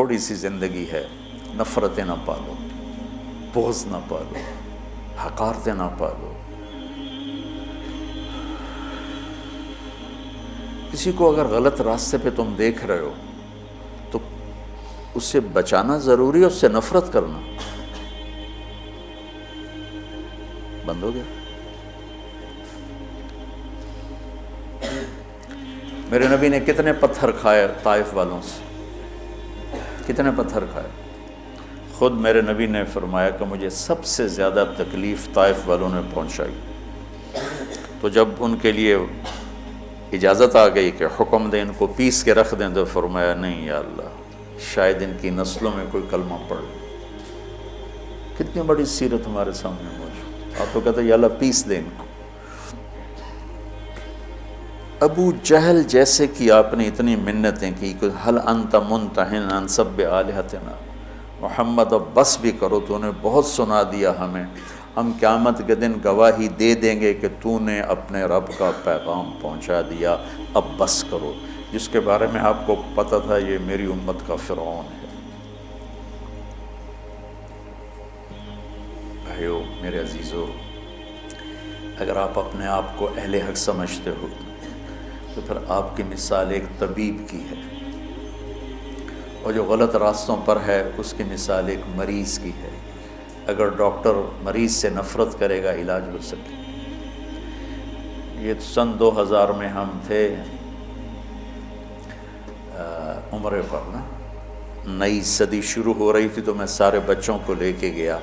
تھوڑی سی زندگی ہے، نفرتیں نہ پالو، بغض نہ پالو، حقارتیں نہ پالو۔ کسی کو اگر غلط راستے پہ تم دیکھ رہے ہو تو اس سے بچانا ضروری ہے، اس سے نفرت کرنا بند ہو گیا۔ میرے نبی نے کتنے پتھر کھائے طائف والوں سے، کتنے پتھر کھائے۔ خود میرے نبی نے فرمایا کہ مجھے سب سے زیادہ تکلیف طائف والوں نے پہنچائی۔ تو جب ان کے لیے اجازت آ گئی کہ حکم دیں ان کو پیس کے رکھ دیں، تو فرمایا نہیں یا اللہ، شاید ان کی نسلوں میں کوئی کلمہ پڑھ لے۔ کتنی بڑی سیرت ہمارے سامنے موجود۔ آپ تو کہتے ہیں یا اللہ پیس دیں ان کو۔ ابو جہل جیسے کی آپ نے اتنی منتیں کی کہ حل انت منتہن عن سب آلہتنا، محمد اب بس بھی کرو، تو نے بہت سنا دیا ہمیں، ہم قیامت کے دن گواہی دے دیں گے کہ تو نے اپنے رب کا پیغام پہنچا دیا، اب بس کرو۔ جس کے بارے میں آپ کو پتہ تھا یہ میری امت کا فرعون ہے۔ بھائیو میرے عزیزو، اگر آپ اپنے آپ کو اہل حق سمجھتے ہو تو پھر آپ کی مثال ایک طبیب کی ہے، اور جو غلط راستوں پر ہے اس کی مثال ایک مریض کی ہے۔ اگر ڈاکٹر مریض سے نفرت کرے گا علاج ہو سکے۔ یہ سن 2000 میں ہم تھے عمرے پر نا، نئی صدی شروع ہو رہی تھی، تو میں سارے بچوں کو لے کے گیا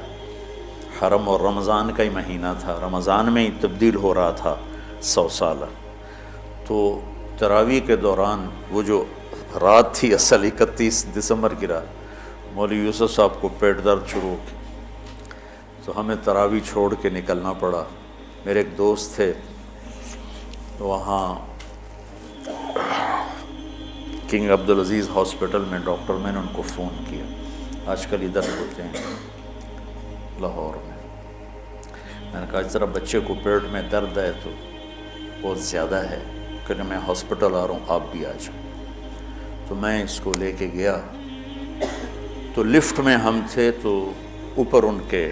حرم، اور رمضان کا ہی مہینہ تھا، رمضان میں ہی تبدیل ہو رہا تھا 100 سالہ۔ تو تراویح کے دوران وہ جو رات تھی اصل 31 دسمبر کی رات، مولوی یوسف صاحب کو پیٹ درد شروع ہو گئی، تو ہمیں تراویح چھوڑ کے نکلنا پڑا۔ میرے ایک دوست تھے وہاں کنگ عبدالعزیز ہاسپٹل میں ڈاکٹر، میں نے ان کو فون کیا، آج کل ادھر ہوتے ہیں لاہور میں نے کہا اس طرح بچے کو پیٹ میں درد ہے تو بہت زیادہ ہے کہ میں ہاسپٹل آ رہا ہوں، آپ بھی آ جاؤ۔ تو میں اس کو لے کے گیا، تو لفٹ میں ہم تھے، تو اوپر ان کے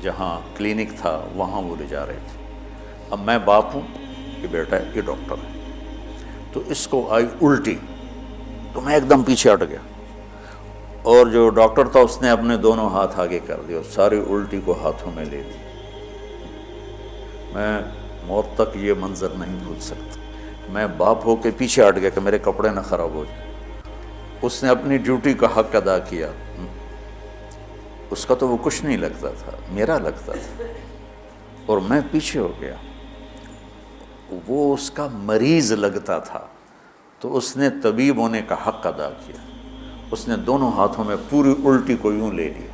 جہاں کلینک تھا وہاں وہ لے جا رہے تھے۔ اب میں باپ ہوں، یہ بیٹا ہے، یہ ڈاکٹر ہے، تو اس کو آئی الٹی، تو میں ایک دم پیچھے ہٹ گیا، اور جو ڈاکٹر تھا اس نے اپنے دونوں ہاتھ آگے کر دیا، ساری الٹی کو ہاتھوں میں لے لی۔ میں موت تک یہ منظر نہیں بھول سکتا۔ میں باپ ہو کے پیچھے ہٹ گیا کہ میرے کپڑے نہ خراب ہو جائیں۔ اس نے اپنی ڈیوٹی کا حق ادا کیا، اس کا تو وہ کچھ نہیں لگتا تھا، میرا لگتا تھا، اور میں پیچھے ہو گیا۔ وہ اس کا مریض لگتا تھا، تو اس نے طبیب ہونے کا حق ادا کیا، اس نے دونوں ہاتھوں میں پوری الٹی کو یوں لے لیا،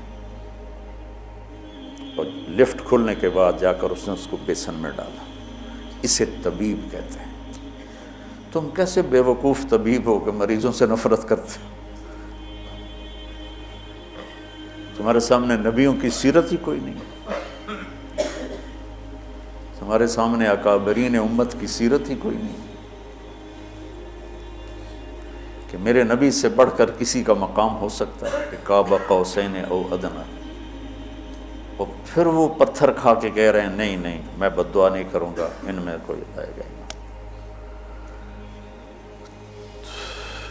اور لفٹ کھلنے کے بعد جا کر اس نے اس کو بیسن میں ڈالا۔ اسے طبیب کہتے ہیں۔ تم کیسے بے وقوف طبیب ہو کہ مریضوں سے نفرت کرتے؟ تمہارے سامنے نبیوں کی سیرت ہی کوئی نہیں، تمہارے سامنے اکابرین امت کی سیرت ہی کوئی نہیں، کہ میرے نبی سے بڑھ کر کسی کا مقام ہو سکتا ہے کہ قاب قوسین او ادنی، اور پھر وہ پتھر کھا کے کہہ رہے ہیں نہیں نہیں میں بد دعا نہیں کروں گا، ان میں کوئی آئے گا۔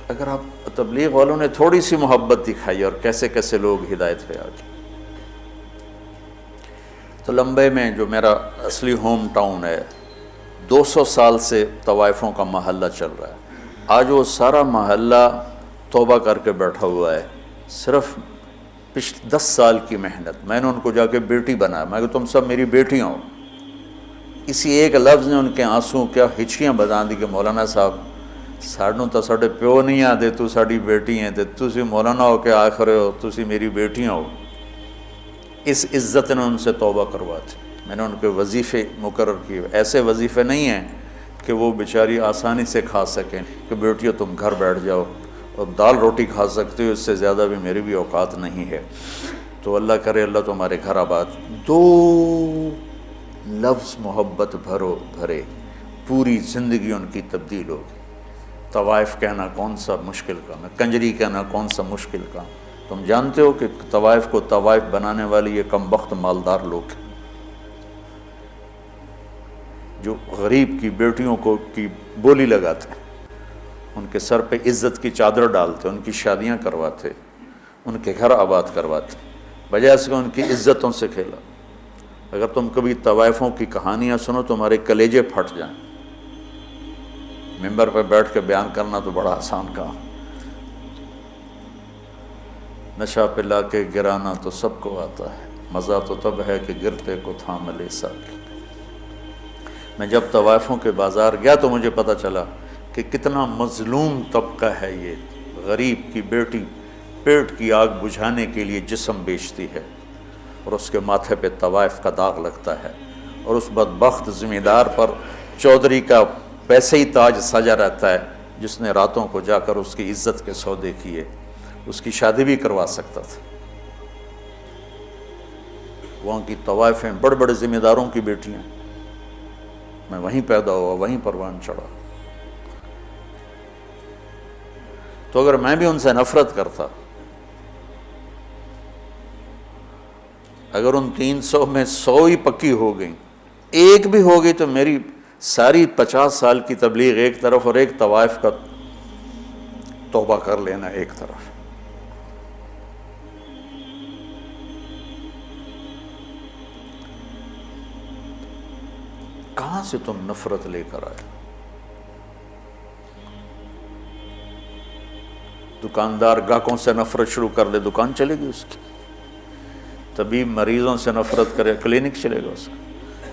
اگر آپ تبلیغ والوں نے تھوڑی سی محبت دکھائی اور کیسے کیسے لوگ ہدایت پہ آ گئے۔ تو لمبے میں جو میرا اصلی ہوم ٹاؤن ہے، 200 سال سے طوائفوں کا محلہ چل رہا ہے، آج وہ سارا محلہ توبہ کر کے بیٹھا ہوا ہے، صرف پچھلے 10 سال کی محنت۔ میں نے ان کو جا کے بیٹی بنایا، میں کہ تم سب میری بیٹیاں ہو۔ اسی ایک لفظ نے ان کے آنسوں کیا ہچکیاں بجا دی کہ مولانا صاحب سانوں تو ساڈے پیو نہیں آتے، تو ساڈی بیٹی ہیں، تے تسی مولانا ہو کے آخ رہے ہو تسی میری بیٹیاں ہو۔ اس عزت نے ان سے توبہ کرواتی۔ میں نے ان کے وظیفے مقرر کیے، ایسے وظیفے نہیں ہیں کہ وہ بیچاری آسانی سے کھا سکیں کہ بیٹیوں تم گھر بیٹھ جاؤ اور دال روٹی کھا سکتے ہو، اس سے زیادہ بھی میری بھی اوقات نہیں ہے۔ تو اللہ کرے اللہ تمہارے گھر آباد۔ 2 لفظ محبت بھرے، پوری زندگی ان کی تبدیل ہوگی۔ طوائف کہنا کون سا مشکل کام ہے، کنجری کہنا کون سا مشکل کام؟ تم جانتے ہو کہ طوائف کو طوائف بنانے والی یہ کم بخت مالدار لوگ ہیں جو غریب کی بیٹیوں کو کی بولی لگاتے ہیں، ان کے سر پہ عزت کی چادر ڈالتے، ان کی شادیاں کرواتے، ان کے گھر آباد کرواتے، بجائے اس کے ان کی عزتوں سے کھیلا۔ اگر تم کبھی طوائفوں کی کہانیاں سنو تمہارے کلیجے پھٹ جائیں۔ ممبر پہ بیٹھ کے بیان کرنا تو بڑا آسان کام، نشہ پلا کے گرانا تو سب کو آتا ہے، مزہ تو تب ہے کہ گرتے کو تھام لے ساکی۔ میں جب طوائفوں کے بازار گیا تو مجھے پتہ چلا کہ کتنا مظلوم طبقہ ہے یہ، غریب کی بیٹی پیٹ کی آگ بجھانے کے لیے جسم بیچتی ہے اور اس کے ماتھے پہ طوائف کا داغ لگتا ہے، اور اس بدبخت ذمہ دار پر چودھری کا پیسے ہی تاج سجا رہتا ہے جس نے راتوں کو جا کر اس کی عزت کے سودے کیے، اس کی شادی بھی کروا سکتا تھا۔ وہاں کی طوائفیں بڑے بڑے ذمہ داروں کی بیٹیاں، میں وہیں پیدا ہوا، وہیں پروان چڑھا۔ تو اگر میں بھی ان سے نفرت کرتا، اگر ان 300 میں 100 ہی پکی ہو گئیں، ایک بھی ہو گئی، تو میری ساری 50 سال کی تبلیغ ایک طرف اور ایک طوائف کا توبہ کر لینا ایک طرف۔ کہاں سے تم نفرت لے کر آئے؟ دکاندار گاہکوں سے نفرت شروع کر دے، دکان چلے گی اس کی۔ طبیب مریضوں سے نفرت کرے، کلینک چلے گا اس کا۔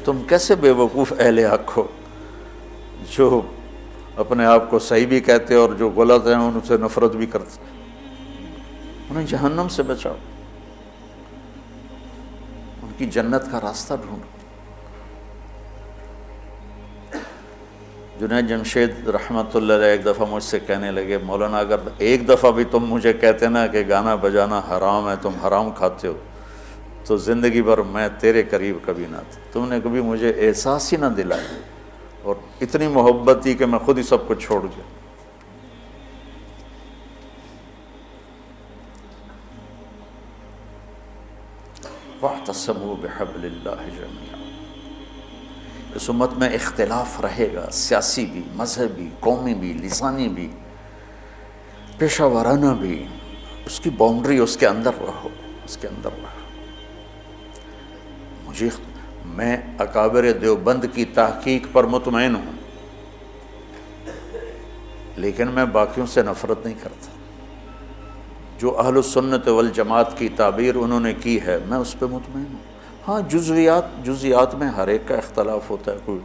تم کیسے بے وقوف اہل حق ہو جو اپنے آپ کو صحیح بھی کہتے اور جو غلط ہیں ان سے نفرت بھی کرتے؟ انہیں جہنم سے بچاؤ، ان کی جنت کا راستہ ڈھونڈو۔ جنید جمشید رحمۃ اللہ علیہ ایک دفعہ مجھ سے کہنے لگے، مولانا اگر ایک دفعہ بھی تم مجھے کہتے نا کہ گانا بجانا حرام ہے، تم حرام کھاتے ہو، تو زندگی بھر میں تیرے قریب کبھی نہ تھا۔ تم نے کبھی مجھے احساس ہی نہ دلایا، اور اتنی محبت تھی کہ میں خود ہی سب کو چھوڑ گیا۔ وَاعْتَصِمُوا بِحَبْلِ اللَّهِ جَمِيعًا۔ اس امت میں اختلاف رہے گا، سیاسی بھی، مذہبی، قومی بھی، لسانی بھی، پیشہ ورانہ بھی۔ اس کی باؤنڈری، اس کے اندر رہو، اس کے اندر رہو۔ میں اکابر دیوبند کی تحقیق پر مطمئن ہوں، لیکن میں باقیوں سے نفرت نہیں کرتا۔ جو اہل السنت والجماعت کی تعبیر انہوں نے کی ہے، میں اس پہ مطمئن ہوں۔ ہاں جزیات میں ہر ایک کا اختلاف ہوتا ہے، کوئی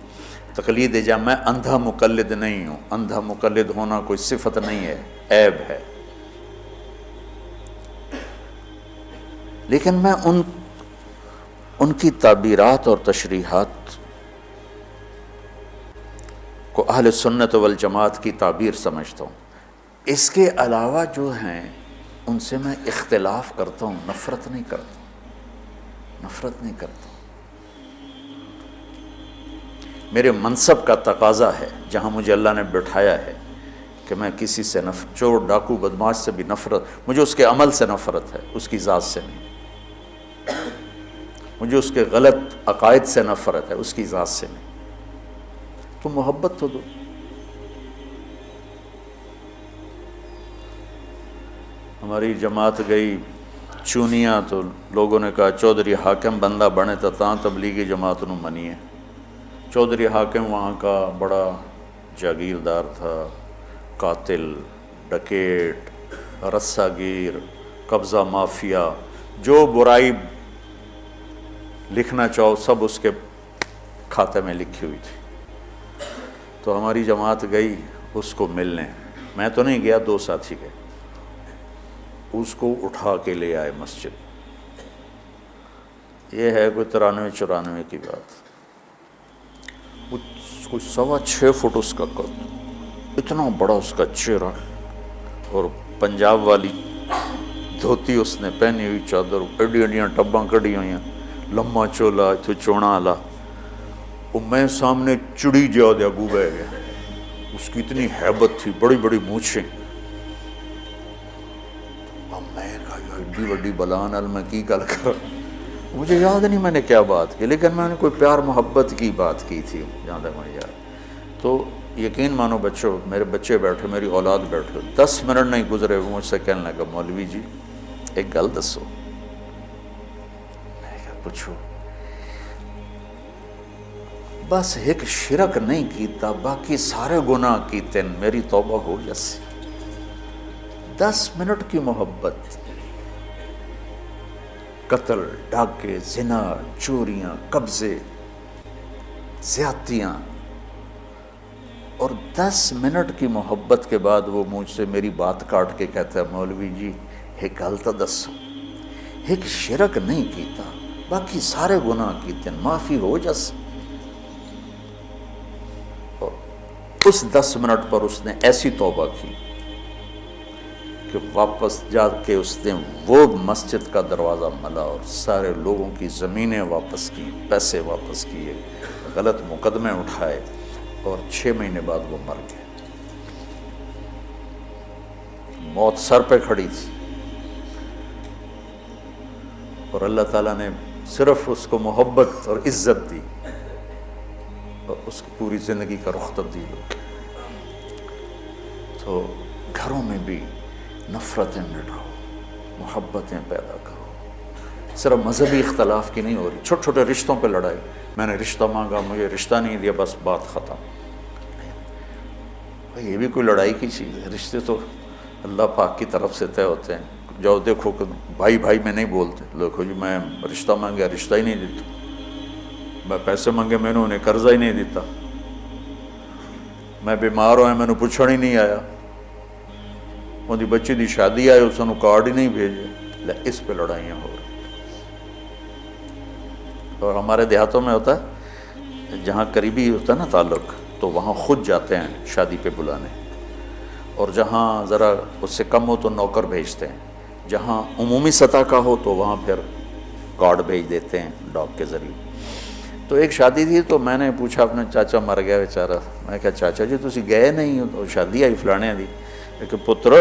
تقلید جا، میں اندھا مقلد نہیں ہوں، اندھا مقلد ہونا کوئی صفت نہیں ہے، عیب ہے۔ لیکن میں ان کی تعبیرات اور تشریحات کو اہل سنت والجماعت کی تعبیر سمجھتا ہوں۔ اس کے علاوہ جو ہیں ان سے میں اختلاف کرتا ہوں، نفرت نہیں کرتا، نفرت نہیں کرتا۔ میرے منصب کا تقاضا ہے، جہاں مجھے اللہ نے بٹھایا ہے، کہ میں کسی سے چور ڈاکو بدماش سے بھی نفرت، مجھے اس کے عمل سے نفرت ہے، اس کی ذات سے نہیں۔ مجھے اس کے غلط عقائد سے نفرت ہے، اس کی ذات سے نہیں۔ تو محبت تو دو۔ ہماری جماعت گئی چونیاں، تو لوگوں نے کہا چودھری حاکم بندہ بنے تو تاں تبلیغی جماعت نو منیے۔ چودھری حاکم وہاں کا بڑا جاگیردار تھا، قاتل، ڈکیٹ، رسہ گیر، قبضہ مافیا، جو برائی لکھنا چاہو سب اس کے کھاتے میں لکھی ہوئی تھی۔ تو ہماری جماعت گئی اس کو ملنے، میں تو نہیں گیا، 2 ساتھی گئے، اس کو اٹھا کے لے آئے مسجد۔ یہ ہے کوئی 93-94 کی بات، کوئی 6.25 فٹ اس کا قد، اتنا بڑا اس کا چہرہ، اور پنجاب والی دھوتی اس نے پہنی ہوئی، چادر، ایڈیاں ٹباں کڑی ہوئی ہیں، لمبا چولا، تو چونا آلا، اور میں سامنے چڑی جا دیا گو بہ گیا۔ اس کی اتنی ہیبت تھی، بڑی بڑی مونچھیں. اب میں کہا یار ایڈی بڑی بلان ال میں کی گل کر، مجھے یاد نہیں میں نے کیا بات کی، لیکن میں نے کوئی پیار محبت کی بات کی تھی جہاں تک مجھے یاد. تو یقین مانو بچوں، میرے بچے بیٹھے، میری اولاد بیٹھے، 10 منٹ نہیں گزرے وہ مجھ سے کہنے لگا مولوی جی ایک گل دسو. میں کہا پوچھو. بس ایک شرک نہیں کیتا، باقی سارے گناہ کیتے، میری توبہ ہو جیسی. 10 منٹ کی محبت، قتل، ڈاکے، زنا، چوریاں، قبضے، زیادتیاں، اور 10 منٹ کی محبت کے بعد وہ مجھ سے میری بات کاٹ کے کہتا ہے مولوی جی ایک گل تو دسو، ایک شرک نہیں کیتا باقی سارے گناہ کیتے، معافی ہو جس. اس 10 منٹ پر اس نے ایسی توبہ کی کہ واپس جا کے اس نے وہ مسجد کا دروازہ ملا اور سارے لوگوں کی زمینیں واپس کی، پیسے واپس کیے، غلط مقدمے اٹھائے، اور 6 مہینے بعد وہ مر گئے. موت سر پہ کھڑی تھی اور اللہ تعالیٰ نے صرف اس کو محبت اور عزت دی اور اس کی پوری زندگی کا رخ تبدیل ہو گیا. تو گھروں میں بھی نفرتیں مٹاؤ، محبتیں پیدا کرو. صرف مذہبی اختلاف کی نہیں ہو رہی، چھوٹے چھوٹے رشتوں پہ لڑائی، میں نے رشتہ مانگا مجھے رشتہ نہیں دیا بس بات ختم. یہ بھی کوئی لڑائی کی چیز ہے؟ رشتے تو اللہ پاک کی طرف سے طے ہوتے ہیں. جاؤ دیکھو کہ بھائی بھائی میں نہیں بولتے، دیکھو جی میں رشتہ مانگا رشتہ ہی نہیں دیتا، میں پیسے مانگے میں نے انہیں قرضہ ہی نہیں دیتا، میں بیمار ہویا میں نے پوچھنے ہی نہیں آیا، ان دی بچی دی شادی آئے اس نے کارڈ ہی نہیں بھیجے. اس پہ لڑائیاں ہو رہی. اور ہمارے دیہاتوں میں ہوتا ہے جہاں قریبی ہوتا ہے نا تعلق تو وہاں خود جاتے ہیں شادی پہ بلانے، اور جہاں ذرا اس سے کم ہو تو نوکر بھیجتے ہیں، جہاں عمومی سطح کا ہو تو وہاں پھر کارڈ بھیج دیتے ہیں ڈاک کے ذریعے. تو ایک شادی تھی تو میں نے پوچھا اپنے چاچا مر گیا بیچارہ، میں کہا چاچا جی تسی گئے نہیں ہو تو شادی آئی فلانے دی. کہ پتر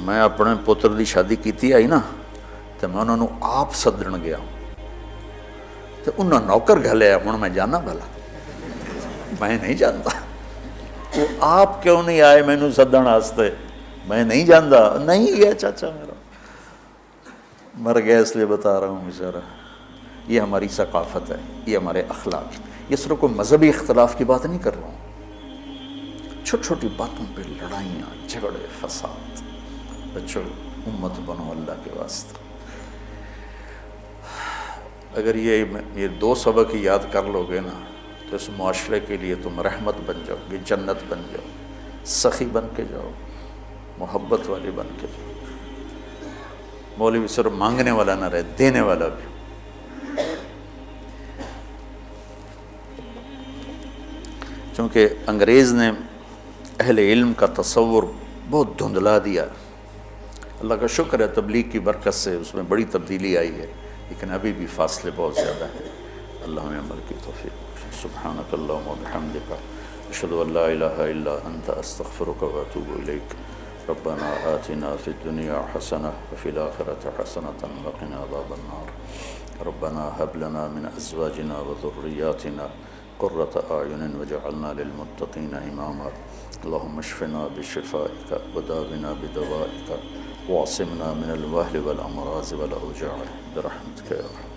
میں اپنے پتر دی شادی کیتی آئی نا تو میں انہوں نے آپ سدن گیا تو انہوں نے نوکر گھلیا، ہوں میں جانا بھلا میں نہیں جانتا. وہ آپ کیوں نہیں آئے مینوں سدن واسطے؟ میں نہیں جانتا. نہیں گیا چاچا میرا مر گیا اس لیے بتا رہا ہوں بیچارہ. یہ ہماری ثقافت ہے، یہ ہمارے اخلاق. یہ صرف کوئی مذہبی اختلاف کی بات نہیں کر رہا ہوں، چھوٹی چھوٹی باتوں پہ لڑائیاں، جھگڑے، فساد. بچوں امت بنو اللہ کے واسطے. اگر یہ 2 سبق ہی یاد کر لو گے نا تو اس معاشرے کے لیے تم رحمت بن جاؤ گے، جنت بن جاؤ، سخی بن کے جاؤ، محبت والے بن کے جاؤ. مولوی صرف مانگنے والا نہ رہے، دینے والا بھی. چونکہ انگریز نے اہل علم کا تصور بہت دھندلا دیا. اللہ کا شکر ہے تبلیغ کی برکت سے اس میں بڑی تبدیلی آئی ہے، لیکن ابھی بھی فاصلے بہت زیادہ ہیں. اللہ ہمیں عمل کی توفیق. سبحانک اللہم و بحمدک اشہد ان لا الہ الا انت استغفرک و اتوب الیک. ربنا آتنا فی الدنیا حسنہ وفی الآخرۃ حسنۃ وقنا عذاب النار. ربنا هب لنا من ازواجنا وذریاتنا قرۃ اعین واجعلنا للمتقین اماما. اللہم اشفنا بشفائک وداونا بدوائک واعصمنا من الوہل والامراض والاوجاع برحمتک یا ارحم